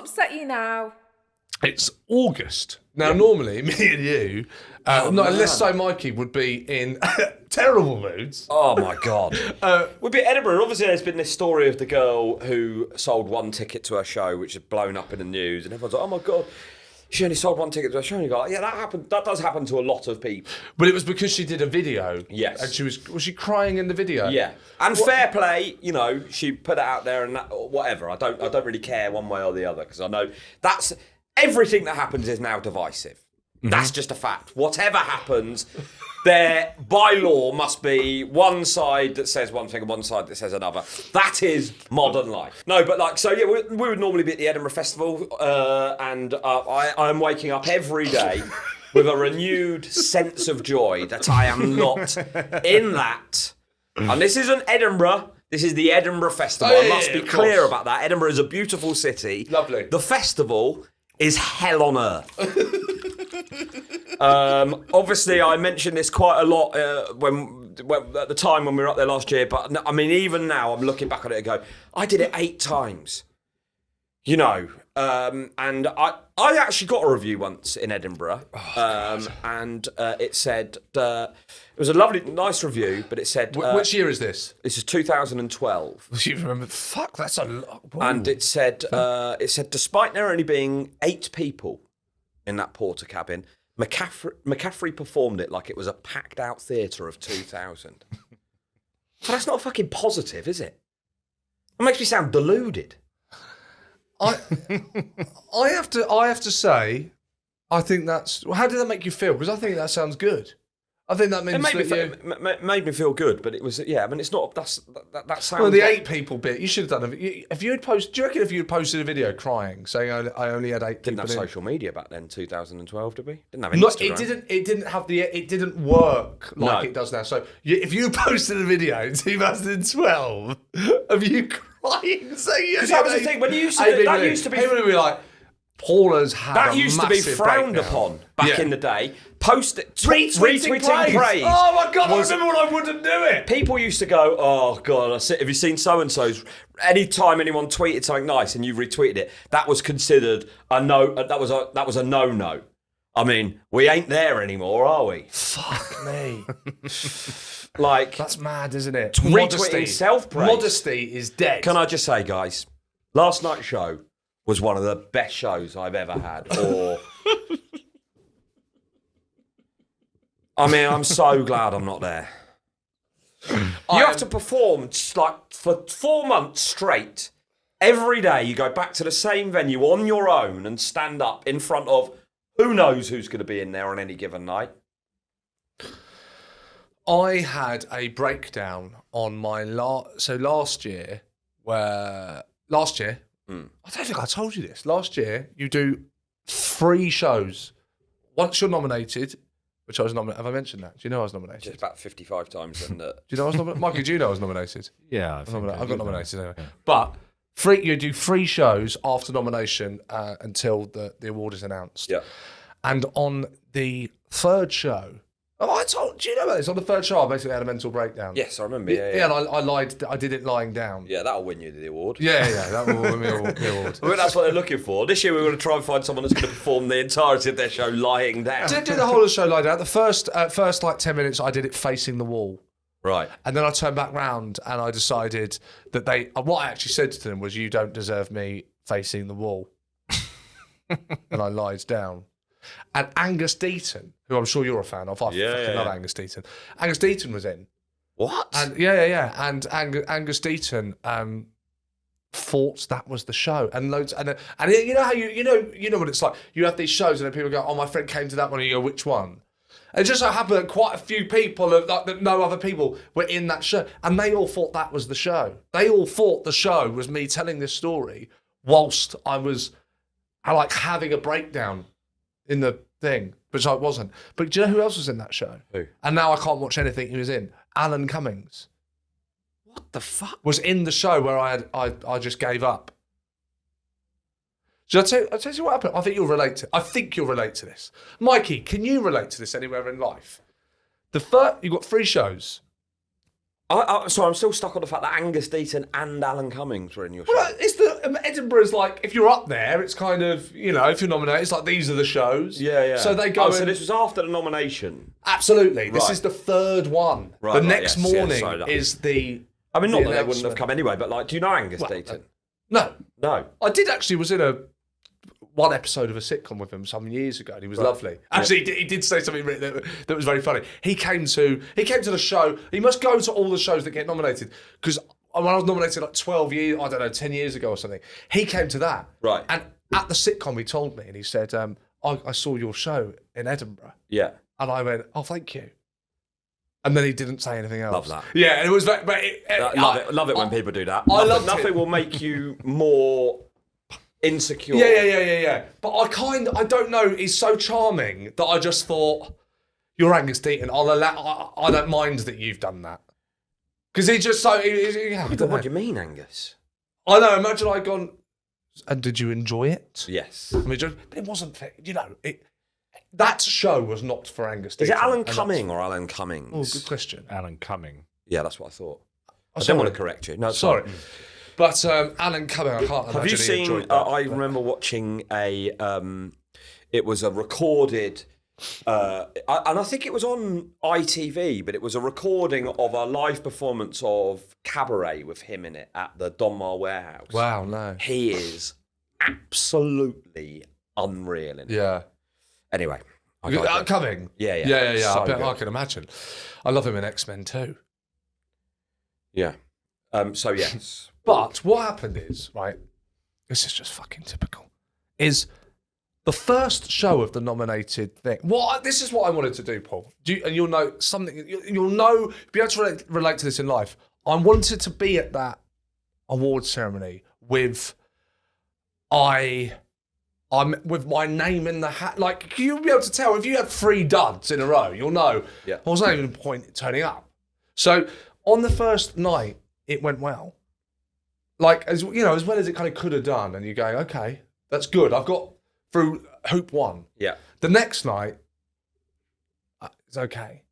upset you now? It's August. Now, normally, me and you, unless so Mikey would be in terrible moods. Oh, my God. We'd be at Edinburgh. Obviously, there's been this story of the girl who sold one ticket to her show, which has blown up in the news. And everyone's like, oh, my God, she only sold one ticket to her show. And you go, yeah, that happened. That does happen to a lot of people. But it was because she did a video. Yes. And was she crying in the video? Yeah. And fair play, you know, she put it out there and that, whatever. I don't really care one way or the other because I know that's... Everything that happens is now divisive. Mm-hmm. That's just a fact. Whatever happens, there, by law, must be one side that says one thing and one side that says another. That is modern life. No, but we would normally be at the Edinburgh Festival, and I'm waking up every day with a renewed sense of joy that I am not in that. And this isn't Edinburgh. This is the Edinburgh Festival. I must be clear about that. Edinburgh is a beautiful city. Lovely. The festival is hell on earth. Obviously, I mentioned this quite a lot when at the time when we were up there last year. But I mean, even now, I'm looking back on it and go, I did it 8 times. You know, and I actually got a review once in Edinburgh, and it said it was a lovely, nice review, but it said which year is this? This is 2012. You remember? Fuck, that's a lot. And it said despite there only being 8 people in that porter cabin, McCaffrey performed it like it was a packed out theatre of 2,000. So that's not fucking positive, is it? It makes me sound deluded. I have to say, I think that's. How did that make you feel? Because I think that sounds good. I think that means it made me feel good, but it was I mean, it's not. That sounds. Well, the 8 people bit. You should have done it. If you had posted, do you reckon if you had posted a video crying saying I only had 8 didn't people have in? social media back then, 2012, did we? Didn't have Instagram. It didn't have the. It didn't work like it does now. So if you posted a video in 2012 of you crying saying, because that was the thing when you used to. That used to be. People would be like, Paula's had that used to be frowned upon back in the day. Post it, retweeting praise. Oh my God! I remember when I wouldn't do it. People used to go, "Oh God, have you seen so and so's?" Anytime anyone tweeted something nice and you retweeted it, that was considered a no. That was a no-no. I mean, we ain't there anymore, are we? Fuck me. Like that's mad, isn't it? Retweeting self-praise. Modesty is dead. Can I just say, guys, last night's show was one of the best shows I've ever had. Or, I mean, I'm so glad I'm not there. You have to perform like for 4 months straight. Every day you go back to the same venue on your own and stand up in front of who knows who's going to be in there on any given night. I had a breakdown on my last year. I don't think I told you this. Last year, you do 3 shows. Once you're nominated, which I was nominated. Have I mentioned that? Do you know I was nominated? Just about 55 times. And, do you know I was nominated? Mikey, do you know I was nominated? Yeah, I got nominated anyway. Yeah. But you do 3 shows after nomination until the award is announced. Yeah. And on the 3rd show, do you know about this? On the 3rd show, I basically had a mental breakdown. Yes, I remember. Yeah, and I lied. I did it lying down. Yeah, that'll win you the award. Yeah, that will win me the award. I mean, that's what they're looking for. This year, we're going to try and find someone that's going to perform the entirety of their show lying down. Did the whole of the show lie down. The first like 10 minutes, I did it facing the wall. Right. And then I turned back round and I decided that what I actually said to them was, you don't deserve me facing the wall. And I lied down. And Angus Deaton, who I'm sure you're a fan of, I fucking love Angus Deaton. Angus Deaton was in. What? And yeah. And Angus Deaton thought that was the show, and loads, and you know how you know what it's like. You have these shows, and then people go, "Oh, my friend came to that one," and you go, "Which one?" And it just so happened that quite a few people that know other people were in that show, and they all thought that was the show. They all thought the show was me telling this story whilst I was like having a breakdown in the thing, which I wasn't. But do you know who else was in that show? Who? And now I can't watch anything he was in. Alan Cummings. What the fuck? Was in the show where I just gave up. I'll tell you what happened. I think you'll relate to this. Mikey, can you relate to this anywhere in life? You've got 3 shows. So I'm still stuck on the fact that Angus Deaton and Alan Cummings were in your show. Well, it's the Edinburgh's like, if you're up there, it's kind of, you know, if you're nominated, it's like, these are the shows. Yeah. So they go. So this was after the nomination. Absolutely. This Right. is the third one. Right, the right, next yes, morning yes, is the. I mean, not the that they wouldn't have announcement. come anyway, but like, do you know Angus Deaton? No. No. I did actually, was in one episode of a sitcom with him some years ago, and he was lovely. Actually, he did say something that was very funny. He came to the show. He must go to all the shows that get nominated, because when I was nominated like 12 years, I don't know, 10 years ago or something, he came to that. Right. And at the sitcom, he told me, and he said, I saw your show in Edinburgh. Yeah. And I went, oh, thank you. And then he didn't say anything else. Love that. Yeah, and it was like, Love it when people do that. Nothing will make you more insecure. Yeah. But I don't know. He's so charming that I just thought, you're Angus Deaton. I don't mind that you've done that, because he's just so. What do you mean, Angus? I know. Imagine I'd gone. And did you enjoy it? Yes. I mean, but it wasn't. You know, that show was not for Angus Deaton. Is it Alan Cumming or Alan Cummings? Oh, good question. Alan Cumming. Yeah, that's what I thought. I sorry. don't want to correct you. No, Sorry. But Alan Cumming, I can't imagine Have you he seen? enjoyed that. I remember watching a. It was a recorded, and I think it was on ITV, but it was a recording of a live performance of Cabaret with him in it at the Donmar Warehouse. Wow, no. He is absolutely unreal in it. Yeah. Anyway, I digress. Cumming. Yeah. So I good. can imagine. I love him in X-Men too. Yeah. So yes. But what happened is, right, this is just fucking typical, is the first show of the nominated thing. This is what I wanted to do, Paul. And you'll know something, you'll know, be able to relate to this in life. I wanted to be at that award ceremony with with my name in the hat. Like, you'll be able to tell if you had 3 duds in a row, you'll know. Yeah. I wasn't even point in turning up. So on the first night, it went well. Like, as you know, as well as it kind of could have done, and you're going, okay, that's good. I've got through hoop 1. Yeah. The next night, it's okay.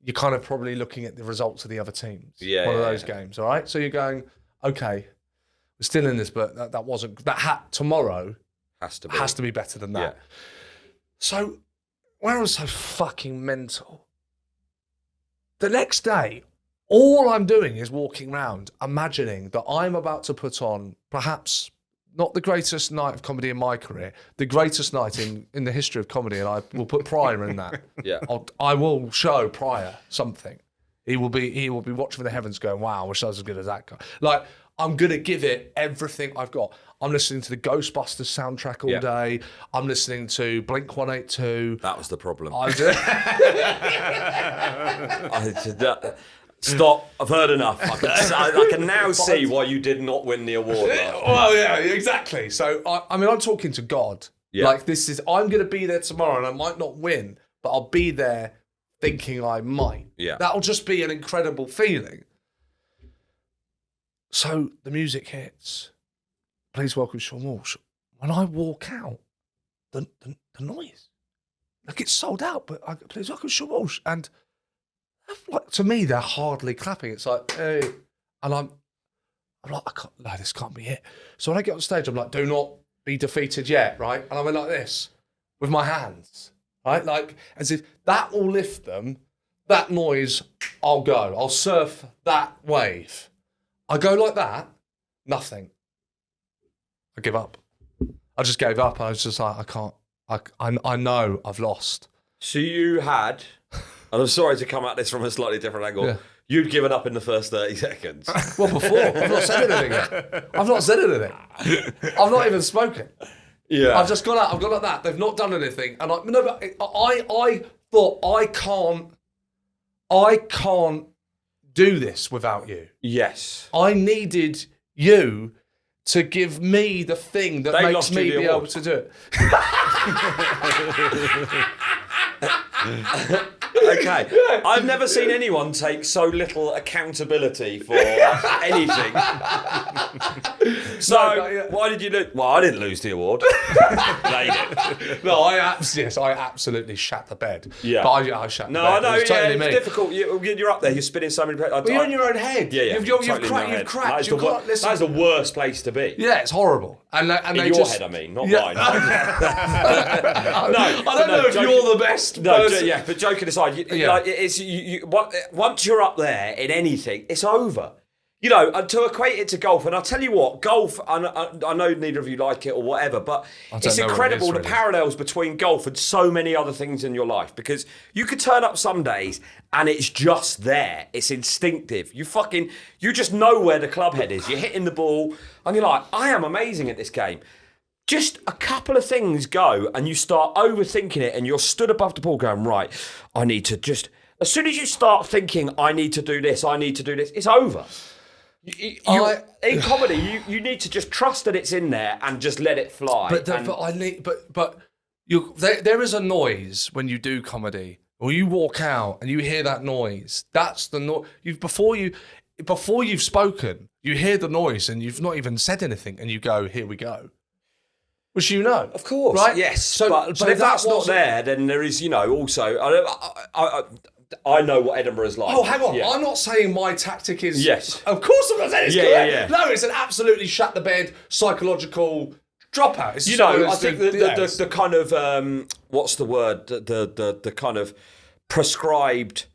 You're kind of probably looking at the results of the other teams. Yeah. One of those games, all right? So you're going, okay, we're still in this, but that wasn't, tomorrow Has to be better than that. Yeah. So, when I was so fucking mental, the next day, all I'm doing is walking around, imagining that I'm about to put on perhaps not the greatest night of comedy in my career, the greatest night in the history of comedy, and I will put Pryor in that. Yeah. I will show Pryor something. He will be watching from the heavens, going, "Wow, I wish I was as good as that guy." Like, I'm gonna give it everything I've got. I'm listening to the Ghostbusters soundtrack all day. I'm listening to Blink 182. That was the problem. I do. Stop. I've heard enough. I can now see why you did not win the award. Well, yeah, exactly. So, I'm talking to God. Yeah. Like, I'm going to be there tomorrow, and I might not win, but I'll be there thinking I might. Yeah. That'll just be an incredible feeling. So, the music hits. Please welcome Sean Walsh. When I walk out, the noise, like, it's sold out, but please welcome Sean Walsh. And like, to me, they're hardly clapping. It's like, hey, and I'm like, this can't be it. So when I get on stage, I'm like, do not be defeated yet, right? And I went like this with my hands, right? Like, as if that will lift them. That noise, I'll go. I'll surf that wave. I go like that, nothing. I give up. I just gave up. I was just like, I can't. I know I've lost. So you had, and I'm sorry to come at this from a slightly different angle, Yeah. you'd given up in the first 30 seconds. Well, before. I've not said anything yet. I've not said anything. I've not even spoken. Yeah. I've just gone out. I've gone like that. They've not done anything. And I thought, I can't do this without you. Yes. I needed you to give me the thing that They makes lost me you the be award. able to do it. Okay. I've never seen anyone take so little accountability for anything. So, why did you lose? Well, I didn't lose the award. They did. No, I absolutely shat the bed. Yeah. But I shat the bed. No, I know, It was totally it's me. difficult. You're up there, you're spinning so many... But you're in your own head. Yeah, You've totally in my cracked. head. That is the worst place to be. Yeah, it's horrible. And In they your just, head, I mean, not Yeah. mine. I don't know if you're the best person. Yeah, but joking aside, once you're up there in anything, it's over. You know, and to equate it to golf, and I'll tell you what, golf, I know neither of you like it or whatever, but it's incredible the parallels between golf and so many other things in your life, because you could turn up some days and it's just there. It's instinctive. You just know where the club head is. You're hitting the ball and you're like, I am amazing at this game. Just a couple of things go and you start overthinking it and you're stood above the ball going, right, I need to just... As soon as you start thinking, I need to do this, it's over. In comedy, you need to just trust that it's in there and just let it fly. There is a noise when you do comedy, or you walk out and you hear that noise. That's the noise. Before you've spoken, you hear the noise and you've not even said anything, and you go, "Here we go." Which you know, of course, right? Yes. But if that's not there, then there is, also. I know what Edinburgh is like. Oh, hang on. Yeah. I'm not saying my tactic is... Yes. Of course I'm not saying it's correct. Yeah. No, it's an absolutely shut the bed psychological dropout. It's I think the kind of... what's the word? The kind of prescribed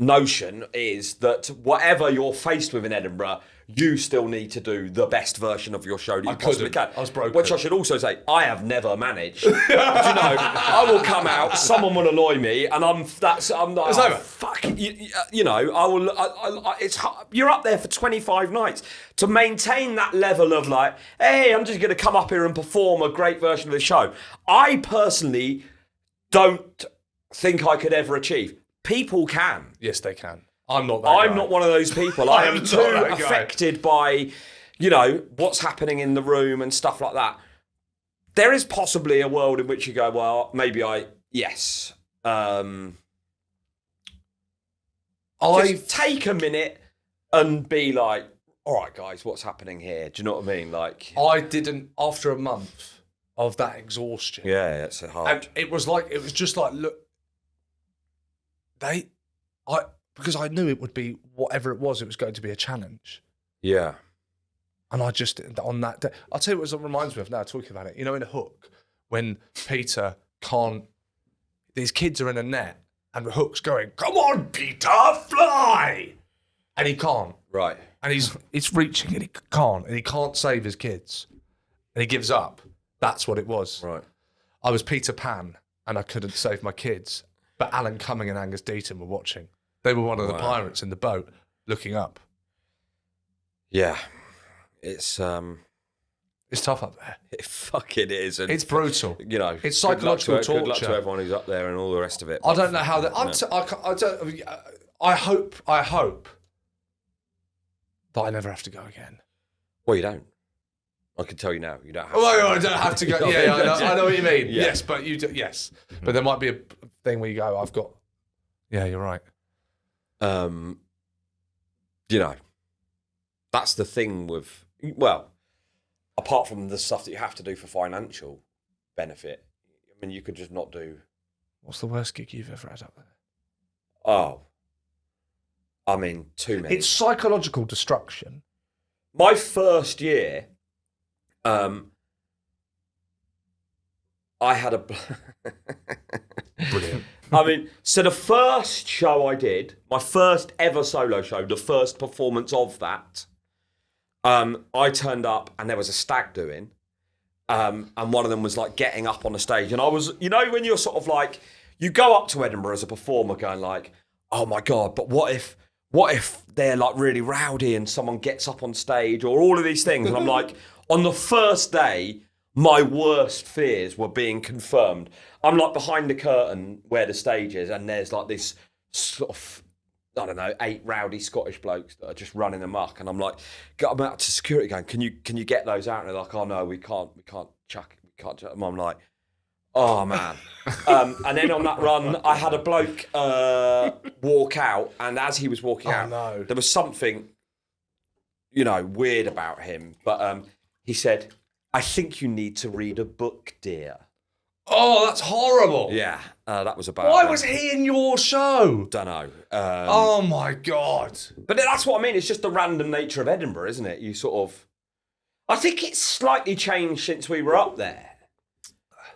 notion is that whatever you're faced with in Edinburgh, you still need to do the best version of your show that you possibly can. I was broken. Which I should also say, I have never managed. But I will come out, someone will annoy me, and I'm like, it's over. Fuck, I will. It's you're up there for 25 nights to maintain that level of like, hey, I'm just going to come up here and perform a great version of the show. I personally don't think I could ever achieve. People can. Yes, they can. I'm not that guy. I'm not one of those people. I am too affected by, what's happening in the room and stuff like that. There is possibly a world in which you go, well, maybe yes. Just take a minute and be like, all right, guys, what's happening here? Do you know what I mean? Like, I didn't, after a month of that exhaustion. Yeah, it's hard. And it was just like, look, because I knew it would be whatever it was going to be a challenge. Yeah. And I just, on that day, I'll tell you what it reminds me of now, talking about it. In Hook, when Peter can't, these kids are in a net and Hook's going, come on, Peter, fly! And he can't. Right. And he's reaching and he can't save his kids. And he gives up. That's what it was. Right. I was Peter Pan and I couldn't save my kids. But Alan Cumming and Angus Deaton were watching. They were one of the pirates in the boat looking up. Yeah. It's tough up there. It fucking is. And, it's brutal. It's psychological torture. Good luck to everyone who's up there and all the rest of it. I don't know how that... I hope that I never have to go again. Well, you don't. I can tell you now, you don't have to. Well, I don't have to go. Yeah, I know what you mean. Yeah. Yes, but you do. Yes. But there might be a thing where you go, I've got... Yeah, you're right. That's the thing with, well, apart from the stuff that you have to do for financial benefit, I mean, you could just not do. What's the worst gig you've ever had up there? Oh, I mean, too many. It's psychological destruction. My first year, I had a... Brilliant. I mean, so the first show I did, my first ever solo show, the first performance of that, I turned up and there was a stag doing, and one of them was like getting up on the stage, and I was, when you're sort of like, you go up to Edinburgh as a performer going like, oh my God, but what if they're like really rowdy and someone gets up on stage or all of these things, and I'm like, on the first day, my worst fears were being confirmed. I'm like behind the curtain where the stage is, and there's like this sort of, 8 rowdy Scottish blokes that are just running amok, and I'm like, I'm out to security going, can you get those out? And they're like, oh no, we can't chuck it, we can't chuck them. I'm like, Oh, man. And then on that run, I had a bloke walk out, and as he was walking out, no. there was something, weird about him. But he said, "I think you need to read a book, dear." Oh, that's horrible. Yeah, that was a bad Why one. was he in your show? Don't know. Oh my God. But that's what I mean. It's just the random nature of Edinburgh, isn't it? You sort of... I think it's slightly changed since we were up there.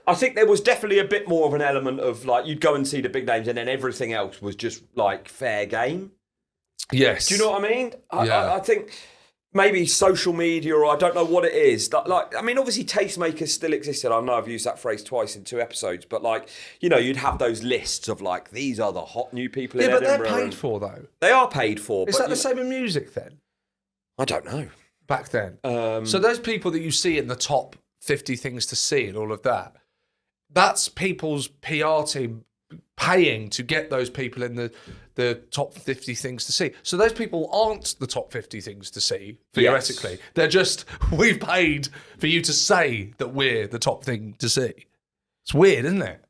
I think there was definitely a bit more of an element of, like, you'd go and see the big names and then everything else was just, like, fair game. Yes. Do you know what I mean? Yeah. I think maybe social media, or I don't know what it is. Like, I mean, obviously tastemakers still existed. I know I've used that phrase twice in 2 episodes, but, like, you'd have those lists of, like, these are the hot new people in Edinburgh. Yeah, but they're paid for, though. They are paid for. Is that the same in music, then? I don't know. Back then. So those people that you see in the top 50 things to see and all of that, that's people's PR team paying to get those people in the top 50 things to see. So those people aren't the top 50 things to see, theoretically. Yes. They're just, we've paid for you to say that we're the top thing to see. It's weird, isn't it?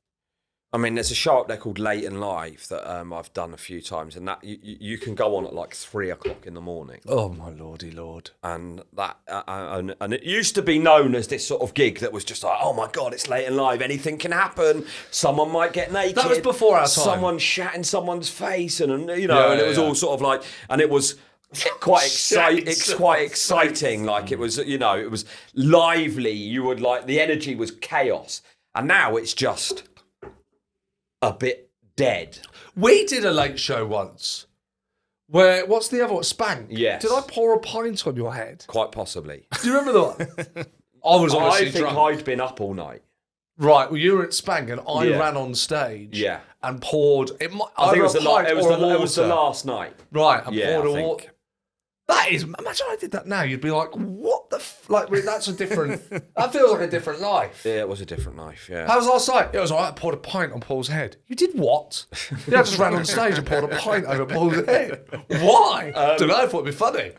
I mean, there's a show up there called Late and Live that I've done a few times, and that you can go on at like 3 o'clock in the morning. Oh my lordy lord! And that and it used to be known as this sort of gig that was just like, oh my God, it's Late and Live. Anything can happen. Someone might get naked. That was before our time. Someone shat in someone's face, and it was all sort of like, and it was quite exciting. It's quite exciting. Like it was, it was lively. You would like the energy was chaos, and now it's just a bit dead. We did a late show once. Where, what's the other one? Spank. Yes. Did I pour a pint on your head? Quite possibly. Do you remember that one? I think I'd been up all night. Right, well, you were at Spank and I ran on stage and poured... I think it was the last night. Right, and poured a water... That is... Imagine I did that now. You'd be like, what the... that's a different... That feels like a different life. Yeah, it was a different life, yeah. How was last night? It was all right. I poured a pint on Paul's head. You did what? Yeah, I just ran on stage and poured a pint over Paul's head. Why? Don't know. I thought it'd be funny.